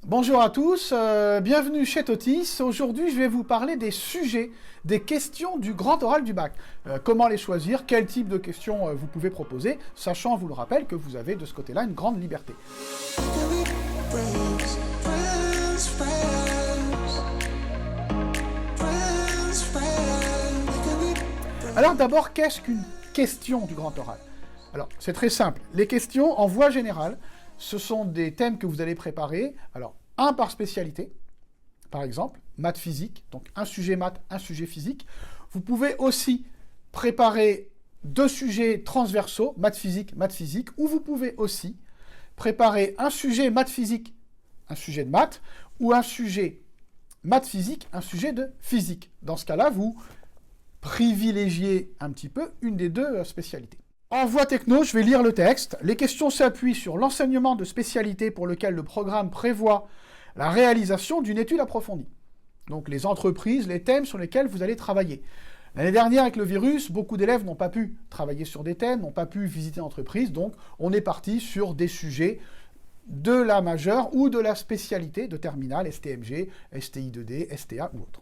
Bonjour à tous, bienvenue chez Totis. Aujourd'hui, je vais vous parler des sujets, des questions du grand oral du bac. Comment les choisir, quel type de questions vous pouvez proposer, sachant, je vous le rappelle, que vous avez de ce côté-là une grande liberté. Alors d'abord, qu'est-ce qu'une question du grand oral? Alors, c'est très simple. Les questions, en voie générale, ce sont des thèmes que vous allez préparer. Alors, un par spécialité, par exemple, maths physique, donc un sujet maths, un sujet physique. Vous pouvez aussi préparer deux sujets transversaux, maths physique, ou vous pouvez aussi préparer un sujet maths physique, un sujet de maths, ou un sujet maths physique, un sujet de physique. Dans ce cas-là, vous privilégiez un petit peu une des deux spécialités. En voie techno, je vais lire le texte. Les questions s'appuient sur l'enseignement de spécialité pour lequel le programme prévoit la réalisation d'une étude approfondie. Donc les entreprises, les thèmes sur lesquels vous allez travailler. L'année dernière, avec le virus, beaucoup d'élèves n'ont pas pu travailler sur des thèmes, n'ont pas pu visiter l'entreprise, donc on est parti sur des sujets de la majeure ou de la spécialité de terminale, STMG, STI2D, STA ou autre.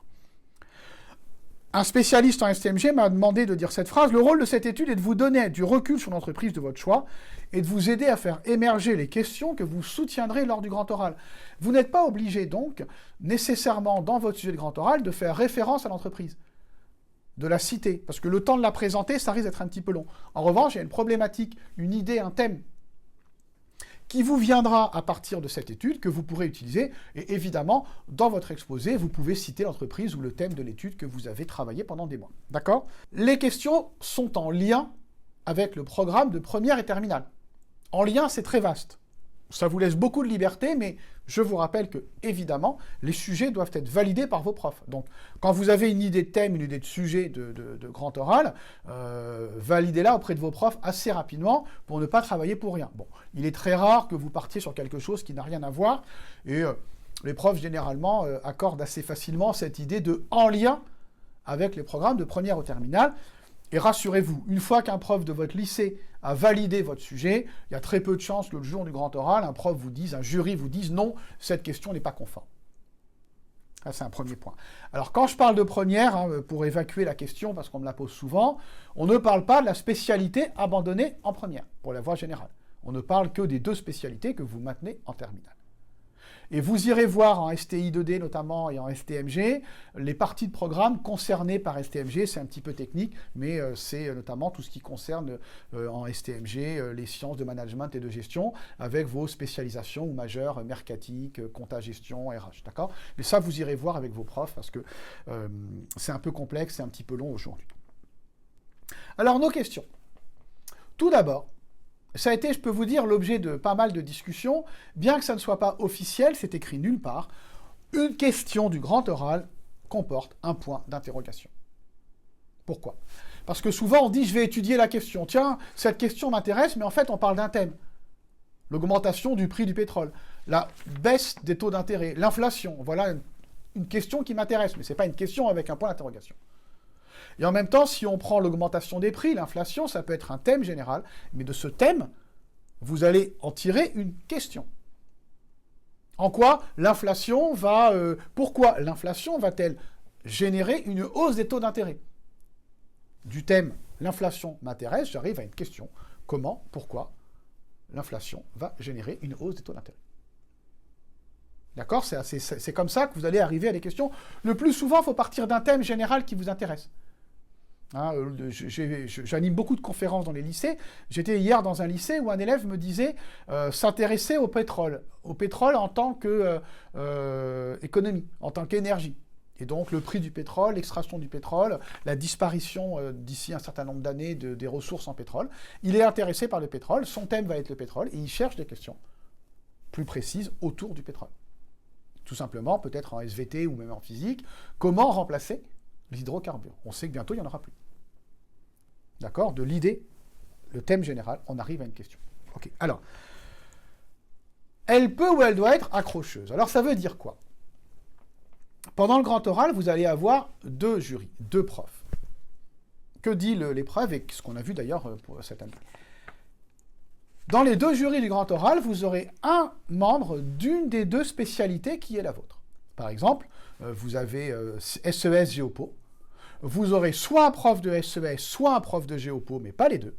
Un spécialiste en STMG m'a demandé de dire cette phrase. Le rôle de cette étude est de vous donner du recul sur l'entreprise de votre choix et de vous aider à faire émerger les questions que vous soutiendrez lors du grand oral. Vous n'êtes pas obligé donc, nécessairement dans votre sujet de grand oral, de faire référence à l'entreprise, de la citer, parce que le temps de la présenter, ça risque d'être un petit peu long. En revanche, il y a une problématique, une idée, un thème qui vous viendra à partir de cette étude, que vous pourrez utiliser, et évidemment, dans votre exposé, vous pouvez citer l'entreprise ou le thème de l'étude que vous avez travaillé pendant des mois. D'accord? Les questions sont en lien avec le programme de première et terminale. En lien, c'est très vaste. Ça vous laisse beaucoup de liberté, mais je vous rappelle que, évidemment, les sujets doivent être validés par vos profs. Donc, quand vous avez une idée de thème, une idée de sujet de grand oral, validez-la auprès de vos profs assez rapidement pour ne pas travailler pour rien. Bon, il est très rare que vous partiez sur quelque chose qui n'a rien à voir, et les profs, généralement, accordent assez facilement cette idée de en lien avec les programmes de première au terminale. Et rassurez-vous, une fois qu'un prof de votre lycée a validé votre sujet, il y a très peu de chances que le jour du grand oral, un prof vous dise, un jury vous dise non, cette question n'est pas conforme. Ça, c'est un premier point. Alors, quand je parle de première, pour évacuer la question, parce qu'on me la pose souvent, on ne parle pas de la spécialité abandonnée en première, pour la voie générale. On ne parle que des deux spécialités que vous maintenez en terminale. Et vous irez voir en STI2D notamment et en STMG, les parties de programme concernées par STMG, c'est un petit peu technique, mais c'est notamment tout ce qui concerne en STMG les sciences de management et de gestion, avec vos spécialisations ou majeures, mercatique, compta gestion, RH, d'accord? Mais ça, vous irez voir avec vos profs, parce que c'est un peu complexe, c'est un petit peu long aujourd'hui. Alors, nos questions. Tout d'abord, ça a été, je peux vous dire, l'objet de pas mal de discussions, bien que ça ne soit pas officiel, c'est écrit nulle part, une question du grand oral comporte un point d'interrogation. Pourquoi? Parce que souvent on dit, je vais étudier la question. Tiens, cette question m'intéresse, mais en fait on parle d'un thème. L'augmentation du prix du pétrole, la baisse des taux d'intérêt, l'inflation. Voilà une question qui m'intéresse, mais ce n'est pas une question avec un point d'interrogation. Et en même temps, si on prend l'augmentation des prix, l'inflation, ça peut être un thème général, mais de ce thème, vous allez en tirer une question. En quoi l'inflation va... pourquoi l'inflation va-t-elle générer une hausse des taux d'intérêt? Du thème « l'inflation m'intéresse », j'arrive à une question. Comment, pourquoi l'inflation va générer une hausse des taux d'intérêt? D'accord? C'est comme ça que vous allez arriver à des questions. Le plus souvent, il faut partir d'un thème général qui vous intéresse. J'anime beaucoup de conférences dans les lycées. J'étais hier dans un lycée où un élève me disait s'intéresser au pétrole en tant qu'économie, en tant qu'énergie. Et donc le prix du pétrole, l'extraction du pétrole, la disparition d'ici un certain nombre d'années des ressources en pétrole. Il est intéressé par le pétrole, son thème va être le pétrole, et il cherche des questions plus précises autour du pétrole. Tout simplement, peut-être en SVT ou même en physique, comment remplacer les hydrocarbures? On sait que bientôt, il n'y en aura plus. D'accord? De l'idée, le thème général, on arrive à une question. Ok. Alors, elle peut ou elle doit être accrocheuse. Alors, ça veut dire quoi? Pendant le grand oral, vous allez avoir deux jurys, deux profs. Que dit l'épreuve et ce qu'on a vu d'ailleurs pour cette année? Dans les deux jurys du grand oral, vous aurez un membre d'une des deux spécialités qui est la vôtre. Par exemple, vous avez SES Géopo. Vous aurez soit un prof de SES, soit un prof de Géopo, mais pas les deux.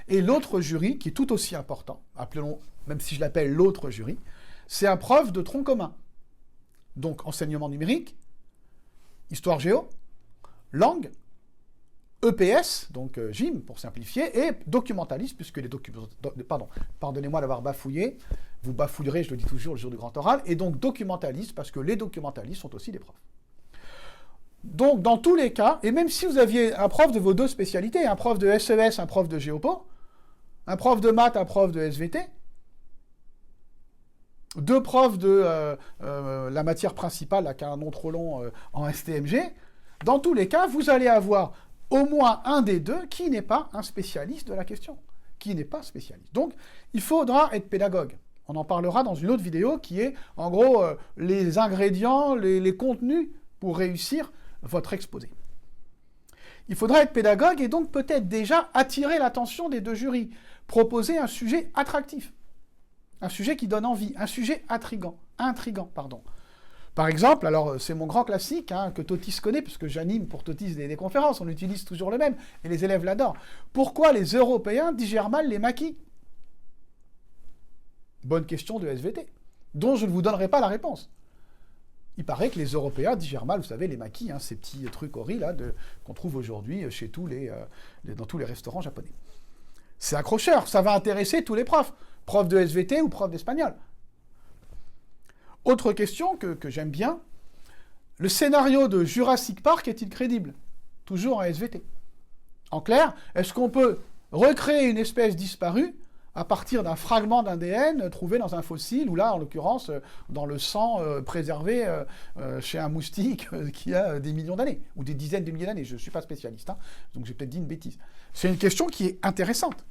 Et l'autre jury, qui est tout aussi important, appelons, même si je l'appelle l'autre jury, c'est un prof de tronc commun. Donc, enseignement numérique, histoire géo, langue, EPS, donc GIM pour simplifier, et documentaliste, puisque les pardonnez-moi d'avoir bafouillé, vous bafouillerez, je le dis toujours, le jour du grand oral, et donc documentaliste, parce que les documentalistes sont aussi des profs. Donc, dans tous les cas, et même si vous aviez un prof de vos deux spécialités, un prof de SES, un prof de Géopo, un prof de maths, un prof de SVT, deux profs de la matière principale, là, qui a un nom trop long en STMG, dans tous les cas, vous allez avoir au moins un des deux qui n'est pas un spécialiste de la question, qui n'est pas spécialiste. Donc, il faudra être pédagogue. On en parlera dans une autre vidéo qui est, en gros, les ingrédients, les contenus pour réussir votre exposé. Il faudra être pédagogue et donc peut-être déjà attirer l'attention des deux jurys, proposer un sujet attractif, un sujet qui donne envie, un sujet intriguant. Par exemple, alors c'est mon grand classique, que Totis connaît, puisque j'anime pour Totis des conférences, on utilise toujours le même, et les élèves l'adorent. Pourquoi les Européens digèrent mal les maquis? Bonne question de SVT, dont je ne vous donnerai pas la réponse. Il paraît que les Européens digèrent mal, vous savez, les maquis, ces petits trucs au riz là, qu'on trouve aujourd'hui chez dans tous les restaurants japonais. C'est accrocheur, ça va intéresser tous les profs, profs de SVT ou profs d'espagnol. Autre question que j'aime bien, le scénario de Jurassic Park est-il crédible? Toujours en SVT. En clair, est-ce qu'on peut recréer une espèce disparue à partir d'un fragment d'ADN trouvé dans un fossile, ou là, en l'occurrence, dans le sang préservé chez un moustique qui a des millions d'années, ou des dizaines de milliers d'années, je ne suis pas spécialiste, donc j'ai peut-être dit une bêtise. C'est une question qui est intéressante.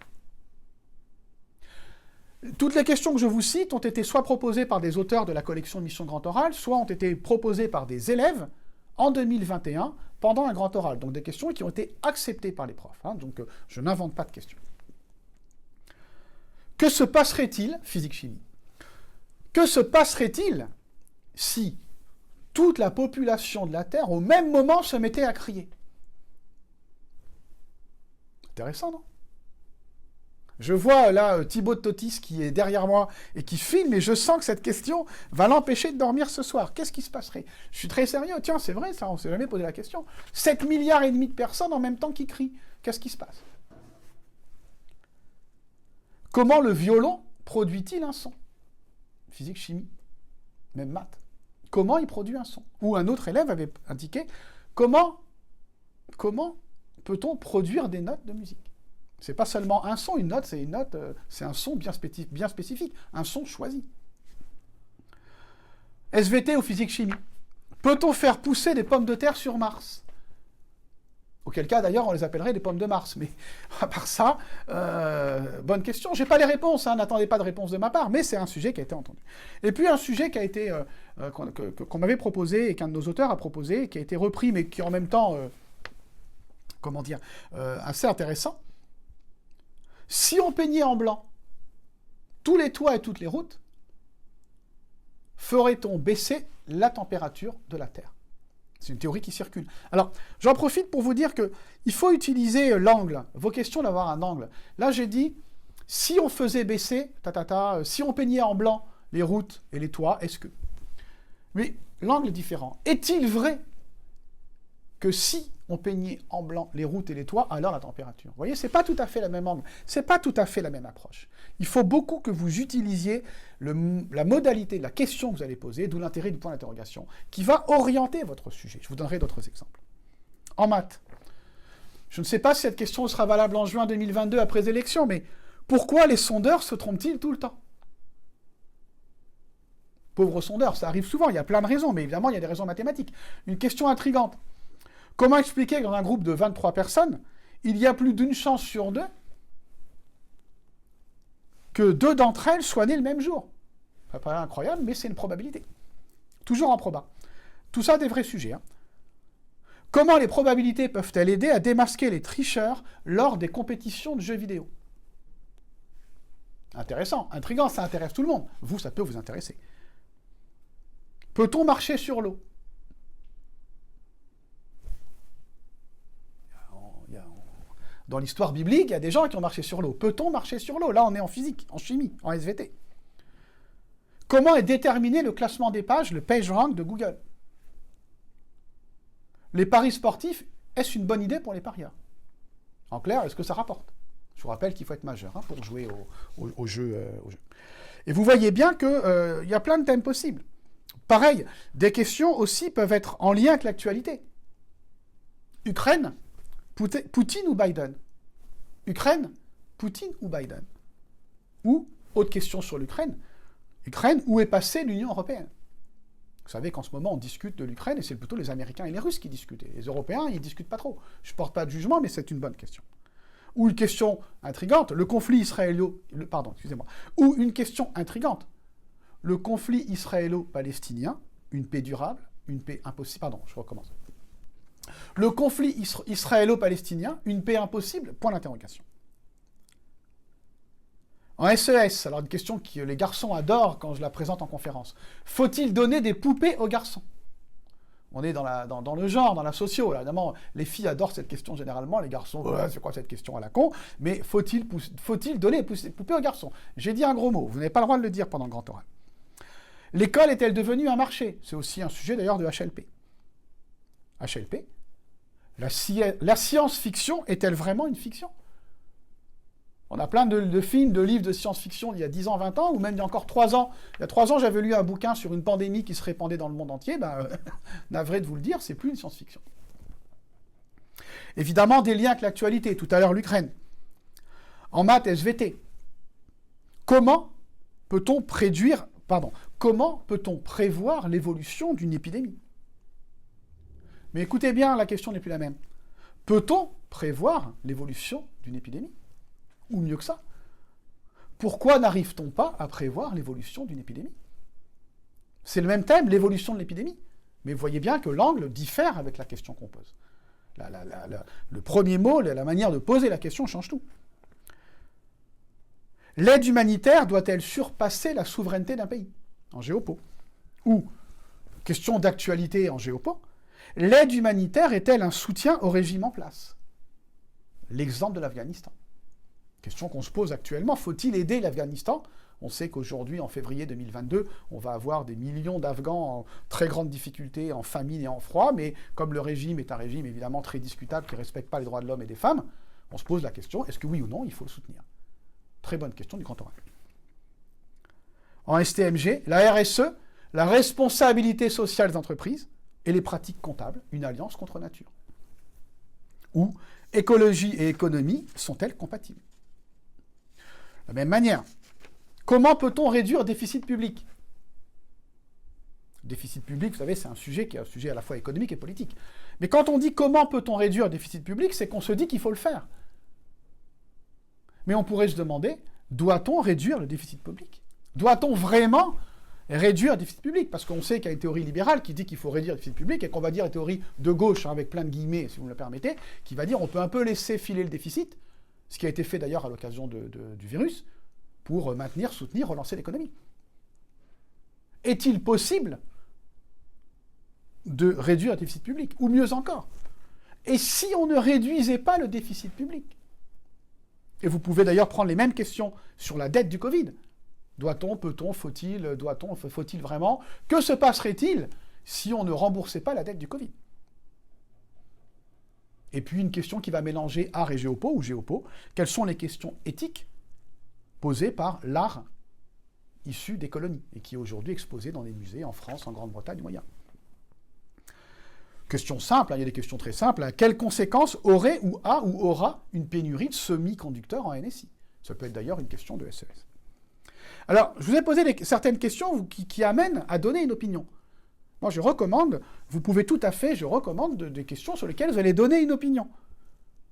Toutes les questions que je vous cite ont été soit proposées par des auteurs de la collection Mission Grand Oral, soit ont été proposées par des élèves en 2021 pendant un grand oral. Donc des questions qui ont été acceptées par les profs. Donc je n'invente pas de questions. Que se passerait-il, physique-chimie, que se passerait-il si toute la population de la Terre, au même moment, se mettait à crier? Intéressant, non? Je vois là Thibaut de Totis qui est derrière moi et qui filme, et je sens que cette question va l'empêcher de dormir ce soir. Qu'est-ce qui se passerait? Je suis très sérieux. Tiens, c'est vrai, ça, on ne s'est jamais posé la question. 7,5 milliards de personnes en même temps qui crient. Qu'est-ce qui se passe? Comment le violon produit-il un son? Physique, chimie, même maths. Comment il produit un son? Ou un autre élève avait indiqué comment peut-on produire des notes de musique? C'est pas seulement un son, une note, c'est un son bien spécifique, un son choisi. SVT ou physique-chimie. Peut-on faire pousser des pommes de terre sur Mars? Auquel cas, d'ailleurs, on les appellerait des pommes de Mars. Mais à part ça, bonne question. J'ai pas les réponses, n'attendez pas de réponse de ma part, mais c'est un sujet qui a été entendu. Et puis un sujet qui a été qu'on m'avait proposé et qu'un de nos auteurs a proposé, qui a été repris, mais qui en même temps, assez intéressant. Si on peignait en blanc tous les toits et toutes les routes, ferait-on baisser la température de la Terre? C'est une théorie qui circule. Alors, j'en profite pour vous dire qu'il faut utiliser l'angle, vos questions d'avoir un angle. Là, j'ai dit, si on faisait baisser, si on peignait en blanc les routes et les toits, est-ce que... Mais l'angle est différent. Est-il vrai que si on peignait en blanc les routes et les toits, alors la température? Vous voyez, c'est pas tout à fait le même angle, c'est pas tout à fait la même approche. Il faut beaucoup que vous utilisiez la modalité de la question que vous allez poser, d'où l'intérêt du point d'interrogation, qui va orienter votre sujet. Je vous donnerai d'autres exemples. En maths, je ne sais pas si cette question sera valable en juin 2022 après les élections, mais pourquoi les sondeurs se trompent-ils tout le temps? Pauvres sondeurs, ça arrive souvent, il y a plein de raisons, mais évidemment, il y a des raisons mathématiques. Une question intrigante. Comment expliquer que dans un groupe de 23 personnes, il y a plus d'une chance sur deux que 2 d'entre elles soient nées le même jour? Ça paraît incroyable, mais c'est une probabilité. Toujours en proba. Tout ça, des vrais sujets. Comment les probabilités peuvent-elles aider à démasquer les tricheurs lors des compétitions de jeux vidéo? Intéressant, intriguant, ça intéresse tout le monde. Vous, ça peut vous intéresser. Peut-on marcher sur l'eau? Dans l'histoire biblique, il y a des gens qui ont marché sur l'eau. Peut-on marcher sur l'eau? Là, on est en physique, en chimie, en SVT. Comment est déterminé le classement des pages, le PageRank de Google? Les paris sportifs, est-ce une bonne idée pour les parieurs? En clair, est-ce que ça rapporte? Je vous rappelle qu'il faut être majeur pour jouer au jeu. Et vous voyez bien qu'il y a plein de thèmes possibles. Pareil, des questions aussi peuvent être en lien avec l'actualité. Ukraine, Poutine ou Biden? Ukraine, Poutine ou Biden? Ou, autre question sur l'Ukraine, Ukraine, où est passée l'Union européenne? Vous savez qu'en ce moment, on discute de l'Ukraine, et c'est plutôt les Américains et les Russes qui discutent. Et les Européens, ils ne discutent pas trop. Je ne porte pas de jugement, mais c'est une bonne question. Ou une question intrigante, le conflit Ou une question intrigante, le conflit israélo-palestinien, une paix durable, une paix impossible... Pardon, je recommence. Le conflit israélo-palestinien, une paix impossible, point d'interrogation. En SES, alors une question que les garçons adorent quand je la présente en conférence. Faut-il donner des poupées aux garçons? On est dans le genre, dans la socio. Là. Évidemment, les filles adorent cette question généralement, les garçons, c'est quoi cette question à la con? Mais faut-il donner des poupées aux garçons? J'ai dit un gros mot, vous n'avez pas le droit de le dire pendant le grand oral. L'école est-elle devenue un marché? C'est aussi un sujet d'ailleurs de HLP. HLP, la science-fiction est-elle vraiment une fiction? On a plein de films, de livres de science-fiction il y a 10 ans, 20 ans, ou même il y a encore 3 ans. Il y a 3 ans, j'avais lu un bouquin sur une pandémie qui se répandait dans le monde entier. Navré de vous le dire, c'est plus une science-fiction. Évidemment, des liens avec l'actualité. Tout à l'heure, l'Ukraine. En maths, SVT. Comment peut-on prévoir l'évolution d'une épidémie? Mais écoutez bien, la question n'est plus la même. Peut-on prévoir l'évolution d'une épidémie? Ou mieux que ça, pourquoi n'arrive-t-on pas à prévoir l'évolution d'une épidémie? C'est le même thème, l'évolution de l'épidémie. Mais vous voyez bien que l'angle diffère avec la question qu'on pose. Le premier mot, la manière de poser la question change tout. L'aide humanitaire doit-elle surpasser la souveraineté d'un pays? En géopo. Ou, question d'actualité en géopo, l'aide humanitaire est-elle un soutien au régime en place? L'exemple de l'Afghanistan. Question qu'on se pose actuellement, faut-il aider l'Afghanistan? On sait qu'aujourd'hui, en février 2022, on va avoir des millions d'Afghans en très grande difficulté, en famine et en froid, mais comme le régime est un régime évidemment très discutable, qui ne respecte pas les droits de l'homme et des femmes, on se pose la question, est-ce que oui ou non, il faut le soutenir? Très bonne question du grand oral. En STMG, la RSE, la responsabilité sociale des entreprises et les pratiques comptables, une alliance contre nature. Ou écologie et économie sont-elles compatibles? De la même manière, comment peut-on réduire le déficit public? Le déficit public, vous savez, c'est un sujet qui est un sujet à la fois économique et politique. Mais quand on dit comment peut-on réduire le déficit public, c'est qu'on se dit qu'il faut le faire. Mais on pourrait se demander, doit-on réduire le déficit public? Doit-on vraiment réduire le déficit public? Parce qu'on sait qu'il y a une théorie libérale qui dit qu'il faut réduire le déficit public, et qu'on va dire une théorie de gauche, avec plein de guillemets, si vous me le permettez, qui va dire on peut un peu laisser filer le déficit, ce qui a été fait d'ailleurs à l'occasion du virus, pour maintenir, soutenir, relancer l'économie. Est-il possible de réduire le déficit public? Ou mieux encore, et si on ne réduisait pas le déficit public? Et vous pouvez d'ailleurs prendre les mêmes questions sur la dette du Covid. Doit-on, peut-on, faut-il vraiment? Que se passerait-il si on ne remboursait pas la dette du Covid? Et puis une question qui va mélanger art et géopo, ou géopo. Quelles sont les questions éthiques posées par l'art issu des colonies, et qui est aujourd'hui exposé dans les musées en France, en Grande-Bretagne, au Moyen. Question simple, il y a des questions très simples. Quelles conséquences aurait ou aura une pénurie de semi-conducteurs en NSI? Ça peut être d'ailleurs une question de SES. Alors, je vous ai posé certaines questions qui amènent à donner une opinion. Moi, je recommande, vous pouvez tout à fait, je recommande des questions sur lesquelles vous allez donner une opinion.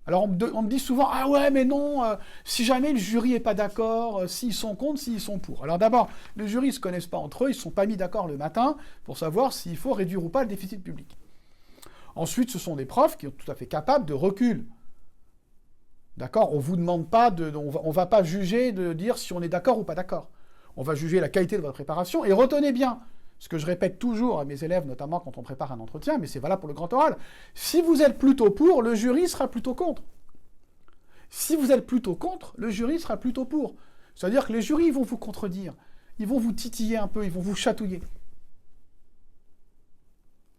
Alors, on me dit souvent, ah ouais, mais non, si jamais le jury n'est pas d'accord, s'ils sont contre, s'ils sont pour. Alors d'abord, les jurys ne se connaissent pas entre eux, ils ne se sont pas mis d'accord le matin pour savoir s'il faut réduire ou pas le déficit public. Ensuite, ce sont des profs qui sont tout à fait capables de recul D'accord? On ne vous demande pas on va pas juger de dire si on est d'accord ou pas d'accord. On va juger la qualité de votre préparation. Et retenez bien, ce que je répète toujours à mes élèves, notamment quand on prépare un entretien, mais c'est valable pour le grand oral, si vous êtes plutôt pour, le jury sera plutôt contre. Si vous êtes plutôt contre, le jury sera plutôt pour. C'est-à-dire que les jurys vont vous contredire, ils vont vous titiller un peu, ils vont vous chatouiller.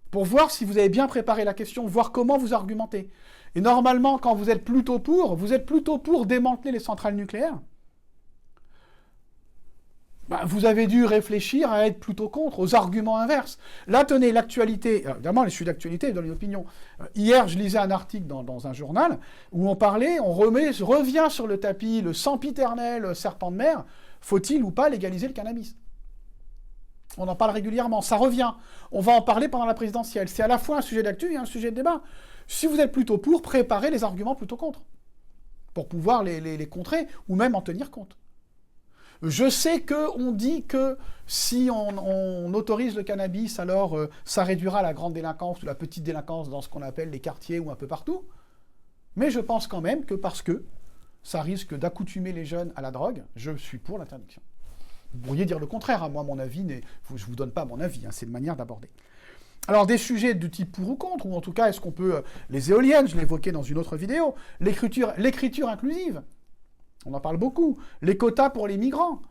Pour voir si vous avez bien préparé la question, voir comment vous argumentez. Et normalement, quand vous êtes plutôt pour démanteler les centrales nucléaires. Vous avez dû réfléchir à être plutôt contre, aux arguments inverses. Là, tenez, l'actualité, évidemment, les sujets d'actualité donnent une opinion. Hier, je lisais un article dans un journal où on parlait, revient sur le tapis le sempiternel serpent de mer, faut-il ou pas légaliser le cannabis? On en parle régulièrement, ça revient. On va en parler pendant la présidentielle. C'est à la fois un sujet d'actu et un sujet de débat. Si vous êtes plutôt pour, préparez les arguments plutôt contre, pour pouvoir les contrer ou même en tenir compte. Je sais qu'on dit que si on autorise le cannabis, alors ça réduira la grande délinquance ou la petite délinquance dans ce qu'on appelle les quartiers ou un peu partout. Mais je pense quand même que parce que ça risque d'accoutumer les jeunes à la drogue, je suis pour l'interdiction. Vous pourriez dire le contraire, hein. Moi, mon avis, je ne vous donne pas mon avis, hein. C'est une manière d'aborder. Alors, des sujets de type pour ou contre, ou en tout cas, est-ce qu'on peut... les éoliennes, je l'évoquais dans une autre vidéo, l'écriture inclusive, on en parle beaucoup, les quotas pour les migrants,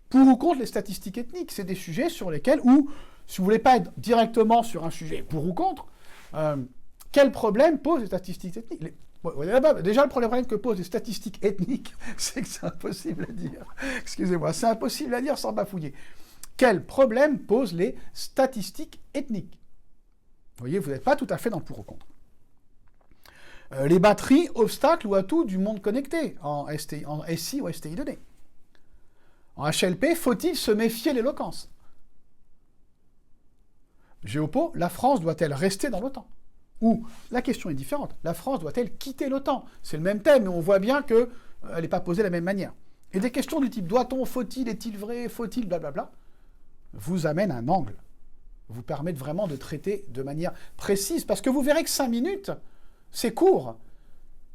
pour ou contre les statistiques ethniques, c'est des sujets sur lesquels, ou, si vous ne voulez pas être directement sur un sujet pour ou contre, quel problème posent les statistiques ethniques? Déjà, le problème que posent les statistiques ethniques, c'est que c'est impossible à dire. Excusez-moi, c'est impossible à dire sans bafouiller. Quel problème posent les statistiques ethniques? Vous voyez, vous n'êtes pas tout à fait dans le pour ou contre. Les batteries, obstacles ou atouts du monde connecté, en SI ou STI 2D. En HLP, faut-il se méfier de l'éloquence? Géopo, la France doit-elle rester dans l'OTAN? Ou, la question est différente, la France doit-elle quitter l'OTAN? C'est le même thème, mais on voit bien qu'elle n'est pas posée de la même manière. Et des questions du type doit-on, faut-il, est-il vrai, faut-il, blablabla, vous amènent un angle, vous permettent vraiment de traiter de manière précise, parce que vous verrez que 5 minutes, c'est court.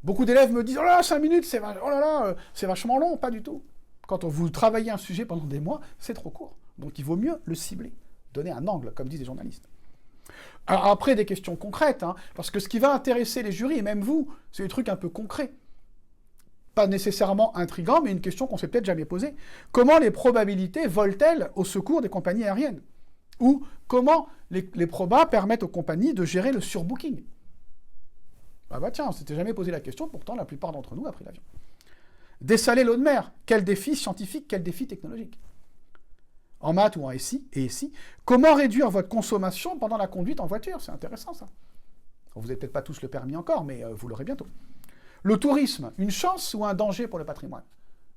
Beaucoup d'élèves me disent « Oh là là, 5 minutes, c'est vachement long », pas du tout. Quand vous travaillez un sujet pendant des mois, c'est trop court. Donc il vaut mieux le cibler, donner un angle, comme disent les journalistes. Alors après, des questions concrètes, hein, parce que ce qui va intéresser les jurys, et même vous, c'est des trucs un peu concrets. Pas nécessairement intrigants, mais une question qu'on s'est peut-être jamais posée. Comment les probabilités volent-elles au secours des compagnies aériennes? Ou comment les probas permettent aux compagnies de gérer le surbooking? Tiens, on s'était jamais posé la question, pourtant la plupart d'entre nous ont pris l'avion. Dessaler l'eau de mer, quel défi scientifique, quel défi technologique? En maths ou en SI, et SI, comment réduire votre consommation pendant la conduite en voiture? C'est intéressant, ça. Vous n'avez peut-être pas tous le permis encore, mais vous l'aurez bientôt. Le tourisme, une chance ou un danger pour le patrimoine?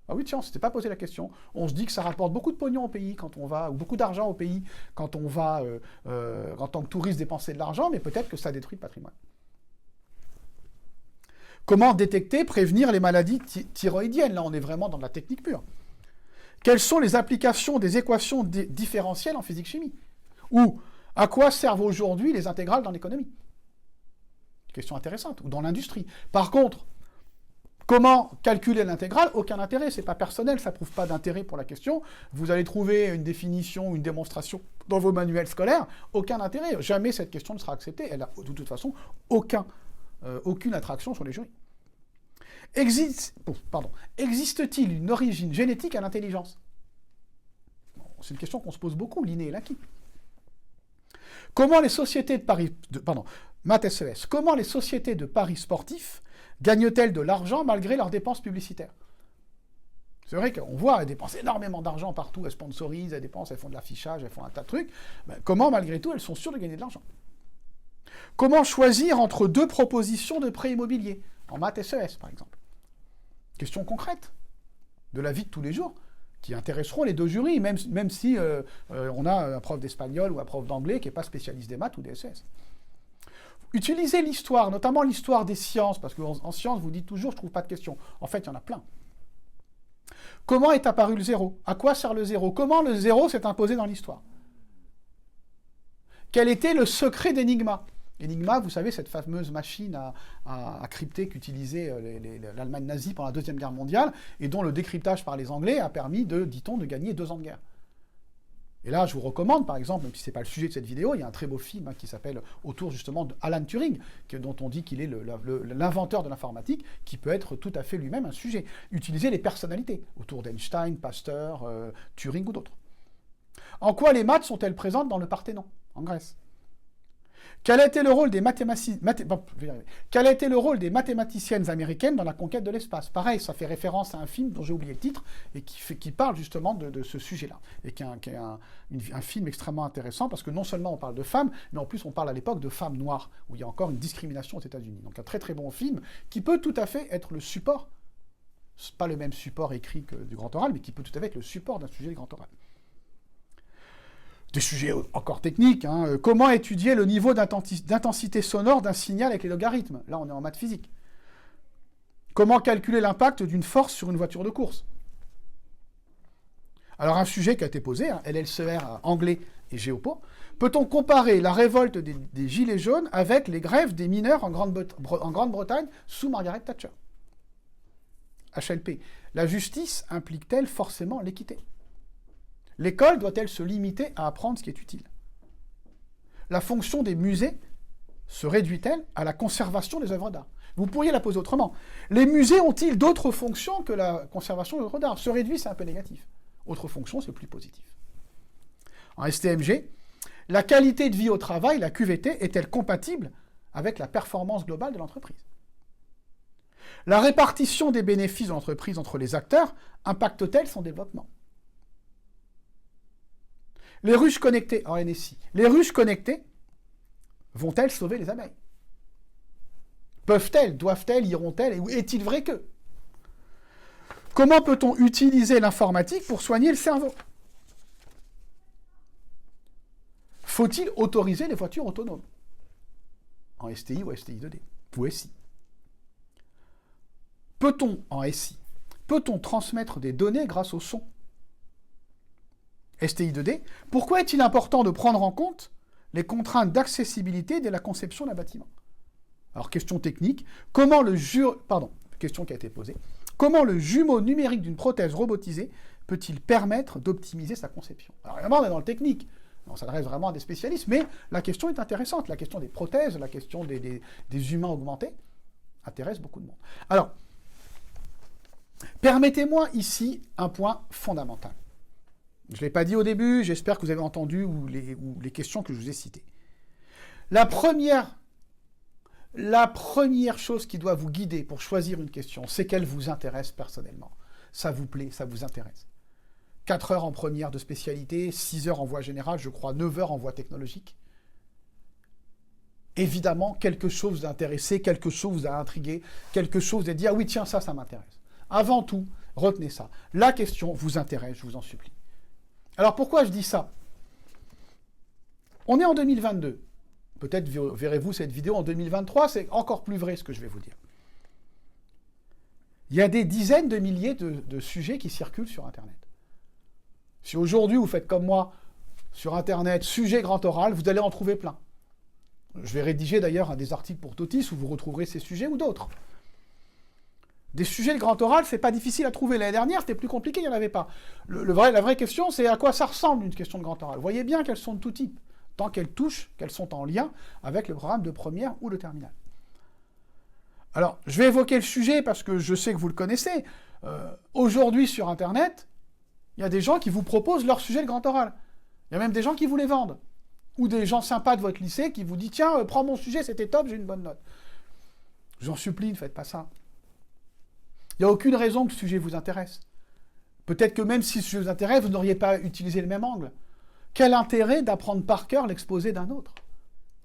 Ah oui, tiens, on ne s'était pas posé la question. On se dit que ça rapporte beaucoup de pognon au pays quand on va, ou beaucoup d'argent au pays quand on va, en tant que touriste, dépenser de l'argent, mais peut-être que ça détruit le patrimoine. Comment détecter, prévenir les maladies thyroïdiennes? Là, on est vraiment dans de la technique pure. Quelles sont les applications des équations différentielles en physique-chimie? Ou à quoi servent aujourd'hui les intégrales dans l'économie? Question intéressante. Ou dans l'industrie. Par contre, comment calculer l'intégrale? Aucun intérêt, c'est pas personnel, ça ne prouve pas d'intérêt pour la question. Vous allez trouver une définition, une démonstration dans vos manuels scolaires, aucun intérêt. Jamais cette question ne sera acceptée. Elle n'a de toute façon aucune attraction sur les jurys. Existe-t-il une origine génétique à l'intelligence? C'est une question qu'on se pose beaucoup, l'inné et l'acquis. Comment les sociétés de paris... Maths SES. Comment les sociétés de paris sportifs gagnent-elles de l'argent malgré leurs dépenses publicitaires? C'est vrai qu'on voit, elles dépensent énormément d'argent partout, elles sponsorisent, elles font de l'affichage, elles font un tas de trucs. Comment, malgré tout, elles sont sûres de gagner de l'argent? Comment choisir entre deux propositions de prêt immobilier? En maths SES, par exemple. Question concrète, de la vie de tous les jours, qui intéresseront les deux jurys, même si on a un prof d'espagnol ou un prof d'anglais qui n'est pas spécialiste des maths ou des SES. Utilisez l'histoire, notamment l'histoire des sciences, parce qu'en sciences, vous dites toujours « je ne trouve pas de questions ». En fait, il y en a plein. Comment est apparu le zéro? À quoi sert le zéro? Comment le zéro s'est imposé dans l'histoire? Quel était le secret d'Enigma? Enigma, vous savez, cette fameuse machine à crypter qu'utilisait l'Allemagne nazie pendant la Deuxième Guerre mondiale, et dont le décryptage par les Anglais a permis, dit-on, de gagner 2 ans de guerre. Et là, je vous recommande, par exemple, même si ce n'est pas le sujet de cette vidéo, il y a un très beau film qui s'appelle autour justement d'Alan Turing, dont on dit qu'il est l'inventeur de l'informatique, qui peut être tout à fait lui-même un sujet. Utiliser les personnalités, autour d'Einstein, Pasteur, Turing ou d'autres. En quoi les maths sont-elles présentes dans le Parthénon, en Grèce ? Quel a été le rôle des mathématiciennes américaines dans la conquête de l'espace? Pareil, ça fait référence à un film dont j'ai oublié le titre, et qui parle justement de ce sujet-là. Et qui est un film extrêmement intéressant, parce que non seulement on parle de femmes, mais en plus on parle à l'époque de femmes noires, où il y a encore une discrimination aux États-Unis. Donc un très très bon film, qui peut tout à fait être le support, pas le même support écrit que du grand oral, mais qui peut tout à fait être le support d'un sujet du grand oral. Des sujets encore techniques, hein. Comment étudier le niveau d'intensité sonore d'un signal avec les logarithmes? Là, on est en maths physique. Comment calculer l'impact d'une force sur une voiture de course? Alors, un sujet qui a été posé, hein, LLCR anglais et Géopo. Peut-on comparer la révolte des Gilets jaunes avec les grèves des mineurs en Grande-Bretagne sous Margaret Thatcher? HLP. La justice implique-t-elle forcément l'équité? L'école doit-elle se limiter à apprendre ce qui est utile? La fonction des musées se réduit-elle à la conservation des œuvres d'art? Vous pourriez la poser autrement. Les musées ont-ils d'autres fonctions que la conservation des œuvres d'art? Se réduit, c'est un peu négatif. Autre fonction, c'est plus positif. En STMG, la qualité de vie au travail, la QVT, est-elle compatible avec la performance globale de l'entreprise? La répartition des bénéfices de l'entreprise entre les acteurs impacte-t-elle son développement? Les ruches connectées, en NSI, les ruches connectées vont-elles sauver les abeilles? Peuvent-elles, doivent-elles, iront-elles, et est-il vrai que? Comment peut-on utiliser l'informatique pour soigner le cerveau? Faut-il autoriser les voitures autonomes? En STI ou STI2D, ou SI. Peut-on, en SI, peut-on transmettre des données grâce au son? STI2D, pourquoi est-il important de prendre en compte les contraintes d'accessibilité dès la conception d'un bâtiment? Alors, question technique, question qui a été posée. Comment le jumeau numérique d'une prothèse robotisée peut-il permettre d'optimiser sa conception? Alors, évidemment, on est dans le technique. On s'adresse vraiment à des spécialistes, mais la question est intéressante. La question des prothèses, la question des humains augmentés intéresse beaucoup de monde. Alors, permettez-moi ici un point fondamental. Je ne l'ai pas dit au début, j'espère que vous avez entendu ou les questions que je vous ai citées. La première chose qui doit vous guider pour choisir une question, c'est qu'elle vous intéresse personnellement. Ça vous plaît, ça vous intéresse. 4 heures en première de spécialité, 6 heures en voie générale, je crois 9 heures en voie technologique. Évidemment, quelque chose vous a intéressé, quelque chose vous a intrigué, quelque chose vous a dit « Ah oui, tiens, ça m'intéresse ». Avant tout, retenez ça. La question vous intéresse, je vous en supplie. Alors pourquoi je dis ça? On est en 2022. Peut-être verrez-vous cette vidéo en 2023, c'est encore plus vrai ce que je vais vous dire. Il y a des dizaines de milliers de sujets qui circulent sur Internet. Si aujourd'hui vous faites comme moi sur Internet, sujet grand oral, vous allez en trouver plein. Je vais rédiger d'ailleurs des articles pour Totis où vous retrouverez ces sujets ou d'autres. Des sujets de grand oral, c'est pas difficile à trouver. L'année dernière, c'était plus compliqué, il n'y en avait pas. La vraie question, c'est à quoi ça ressemble une question de grand oral. Vous voyez bien qu'elles sont de tout type, tant qu'elles touchent, qu'elles sont en lien avec le programme de première ou le terminal. Alors, je vais évoquer le sujet parce que je sais que vous le connaissez. Aujourd'hui, sur Internet, il y a des gens qui vous proposent leur sujet de grand oral. Il y a même des gens qui vous les vendent. Ou des gens sympas de votre lycée qui vous disent « Tiens, prends mon sujet, c'était top, j'ai une bonne note. » Je vous en supplie, ne faites pas ça. Il n'y a aucune raison que ce sujet vous intéresse. Peut-être que même si ce sujet vous intéresse, vous n'auriez pas utilisé le même angle. Quel intérêt d'apprendre par cœur l'exposé d'un autre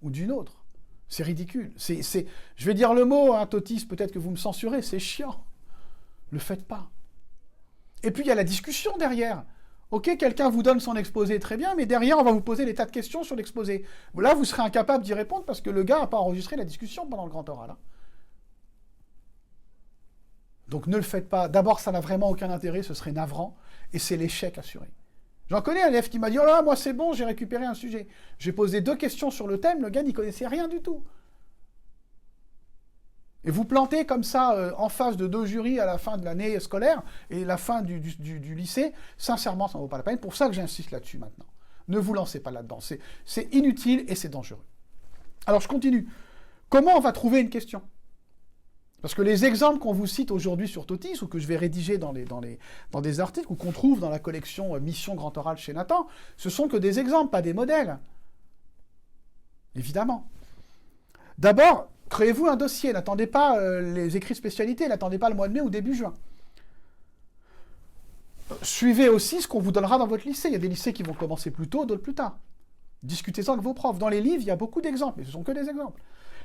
ou d'une autre? C'est ridicule. Je vais dire le mot, hein, Totis, peut-être que vous me censurez, c'est chiant. Ne le faites pas. Et puis il y a la discussion derrière. Ok, quelqu'un vous donne son exposé, très bien, mais derrière, on va vous poser des tas de questions sur l'exposé. Là, vous serez incapable d'y répondre parce que le gars n'a pas enregistré la discussion pendant le grand oral. Hein. Donc ne le faites pas. D'abord, ça n'a vraiment aucun intérêt, ce serait navrant, et c'est l'échec assuré. J'en connais un élève qui m'a dit « Oh là, moi c'est bon, j'ai récupéré un sujet. » J'ai posé 2 questions sur le thème, le gars n'y connaissait rien du tout. Et vous plantez comme ça en face de 2 jurys à la fin de l'année scolaire et la fin du lycée, sincèrement, ça ne vaut pas la peine. Pour ça que j'insiste là-dessus maintenant. Ne vous lancez pas là-dedans. C'est inutile et c'est dangereux. Alors je continue. Comment on va trouver une question ? Parce que les exemples qu'on vous cite aujourd'hui sur Totis, ou que je vais rédiger dans des articles, ou qu'on trouve dans la collection Mission Grand Oral chez Nathan, ce sont que des exemples, pas des modèles. Évidemment. D'abord, créez-vous un dossier. N'attendez pas les écrits spécialités, n'attendez pas le mois de mai ou début juin. Suivez aussi ce qu'on vous donnera dans votre lycée. Il y a des lycées qui vont commencer plus tôt, d'autres plus tard. Discutez-en avec vos profs. Dans les livres, il y a beaucoup d'exemples, mais ce ne sont que des exemples.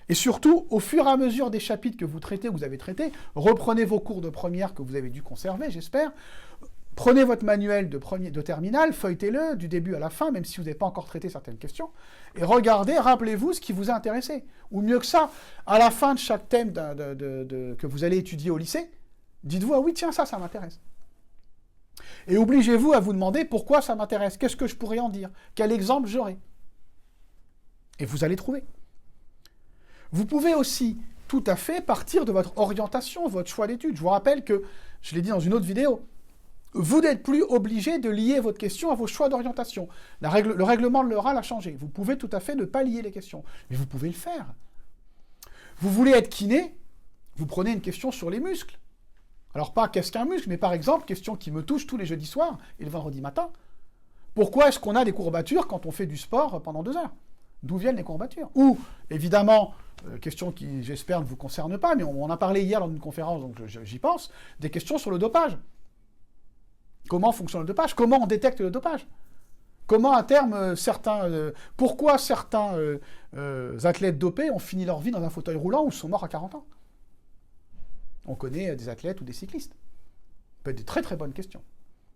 Et surtout, au fur et à mesure des chapitres que vous traitez, que vous avez traités, reprenez vos cours de première que vous avez dû conserver, j'espère. Prenez votre manuel de terminale, feuilletez-le du début à la fin, même si vous n'avez pas encore traité certaines questions, et regardez, rappelez-vous ce qui vous a intéressé. Ou mieux que ça, à la fin de chaque thème que vous allez étudier au lycée, dites-vous « Ah oui, tiens, ça m'intéresse ». Et obligez-vous à vous demander pourquoi ça m'intéresse, qu'est-ce que je pourrais en dire, quel exemple j'aurai. Et vous allez trouver. Vous pouvez aussi tout à fait partir de votre orientation, votre choix d'études. Je vous rappelle que, je l'ai dit dans une autre vidéo, vous n'êtes plus obligé de lier votre question à vos choix d'orientation. Le règlement de l'oral a changé. Vous pouvez tout à fait ne pas lier les questions, mais vous pouvez le faire. Vous voulez être kiné, vous prenez une question sur les muscles. Alors pas qu'est-ce qu'un muscle, mais par exemple, question qui me touche tous les jeudis soirs et le vendredi matin. Pourquoi est-ce qu'on a des courbatures quand on fait du sport pendant 2 heures ? D'où viennent les courbatures? Ou, évidemment, question qui, j'espère, ne vous concerne pas, mais on en a parlé hier dans une conférence, donc j'y pense, des questions sur le dopage. Comment fonctionne le dopage? Comment on détecte le dopage? Comment, à terme, pourquoi certains athlètes dopés ont fini leur vie dans un fauteuil roulant ou sont morts à 40 ans? On connaît des athlètes ou des cyclistes. Ça peut être des très très bonnes questions.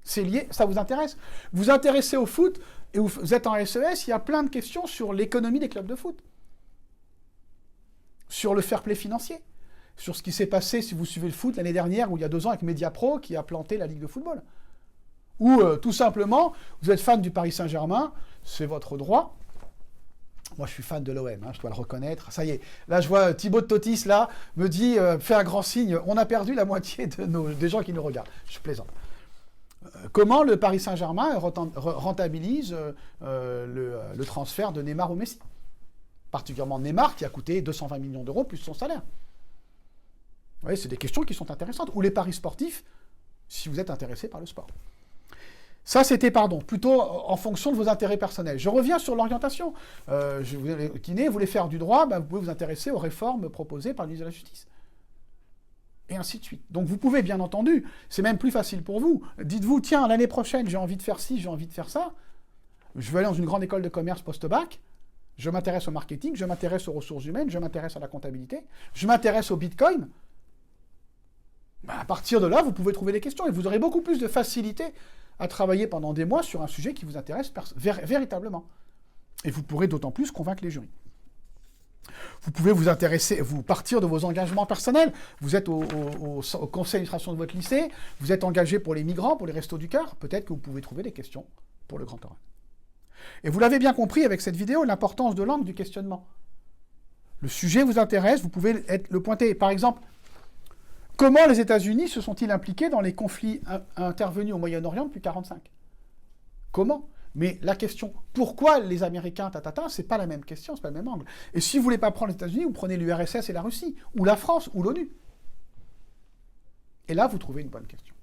C'est lié, ça vous intéresse. Vous vous intéressez au foot et vous êtes en SES, il y a plein de questions sur l'économie des clubs de foot. Sur le fair play financier. Sur ce qui s'est passé, si vous suivez le foot, l'année dernière ou il y a 2 ans avec Mediapro qui a planté la Ligue de football. Ou tout simplement, vous êtes fan du Paris Saint-Germain, c'est votre droit. Moi, je suis fan de l'OM, je dois le reconnaître. Ça y est, là, je vois Thibaut de Totis, là, me dit, fait un grand signe, on a perdu la moitié des gens qui nous regardent. Je plaisante. Comment le Paris Saint-Germain rentabilise le transfert de Neymar au Messi? Particulièrement Neymar, qui a coûté 220 millions d'euros plus son salaire. Vous voyez, c'est des questions qui sont intéressantes. Ou les paris sportifs, si vous êtes intéressé par le sport. Ça, c'était, plutôt en fonction de vos intérêts personnels. Je reviens sur l'orientation. Kiné, vous voulez faire du droit, vous pouvez vous intéresser aux réformes proposées par le ministre de la Justice. Et ainsi de suite. Donc vous pouvez, bien entendu, c'est même plus facile pour vous. Dites-vous, tiens, l'année prochaine, j'ai envie de faire ci, j'ai envie de faire ça. Je vais aller dans une grande école de commerce post-bac. Je m'intéresse au marketing, je m'intéresse aux ressources humaines, je m'intéresse à la comptabilité, je m'intéresse au bitcoin. À partir de là, vous pouvez trouver des questions et vous aurez beaucoup plus de facilité à travailler pendant des mois sur un sujet qui vous intéresse véritablement. Et vous pourrez d'autant plus convaincre les jurys. Vous pouvez vous partir de vos engagements personnels. Vous êtes au conseil d'administration de votre lycée, vous êtes engagé pour les migrants, pour les restos du cœur, peut-être que vous pouvez trouver des questions pour le grand oral. Et vous l'avez bien compris avec cette vidéo, l'importance de l'angle du questionnement. Le sujet vous intéresse, vous pouvez le pointer. Par exemple, comment les États-Unis se sont-ils impliqués dans les conflits intervenus au Moyen-Orient depuis 1945? Comment? Mais la question, pourquoi les Américains, c'est pas la même question, c'est pas le même angle. Et si vous voulez pas prendre les États-Unis, vous prenez l'URSS et la Russie, ou la France, ou l'ONU. Et là, vous trouvez une bonne question.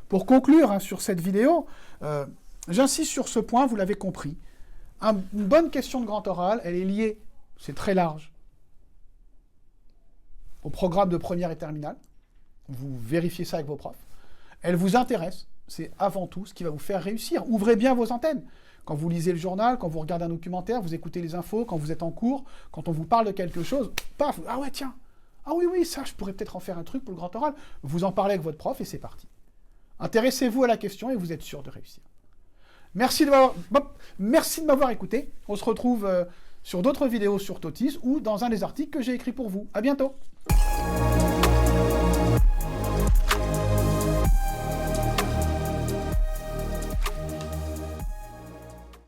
Pour conclure sur cette vidéo, j'insiste sur ce point, vous l'avez compris. Une bonne question de grand oral, elle est liée, c'est très large, au programme de première et terminale. Vous vérifiez ça avec vos profs. Elle vous intéresse, c'est avant tout ce qui va vous faire réussir. Ouvrez bien vos antennes. Quand vous lisez le journal, quand vous regardez un documentaire, vous écoutez les infos, quand vous êtes en cours, quand on vous parle de quelque chose, paf, ah ouais, tiens, ah oui, ça, je pourrais peut-être en faire un truc pour le grand oral. Vous en parlez avec votre prof et c'est parti. Intéressez-vous à la question et vous êtes sûr de réussir. Merci de m'avoir écouté. On se retrouve sur d'autres vidéos sur Totis ou dans un des articles que j'ai écrits pour vous. À bientôt.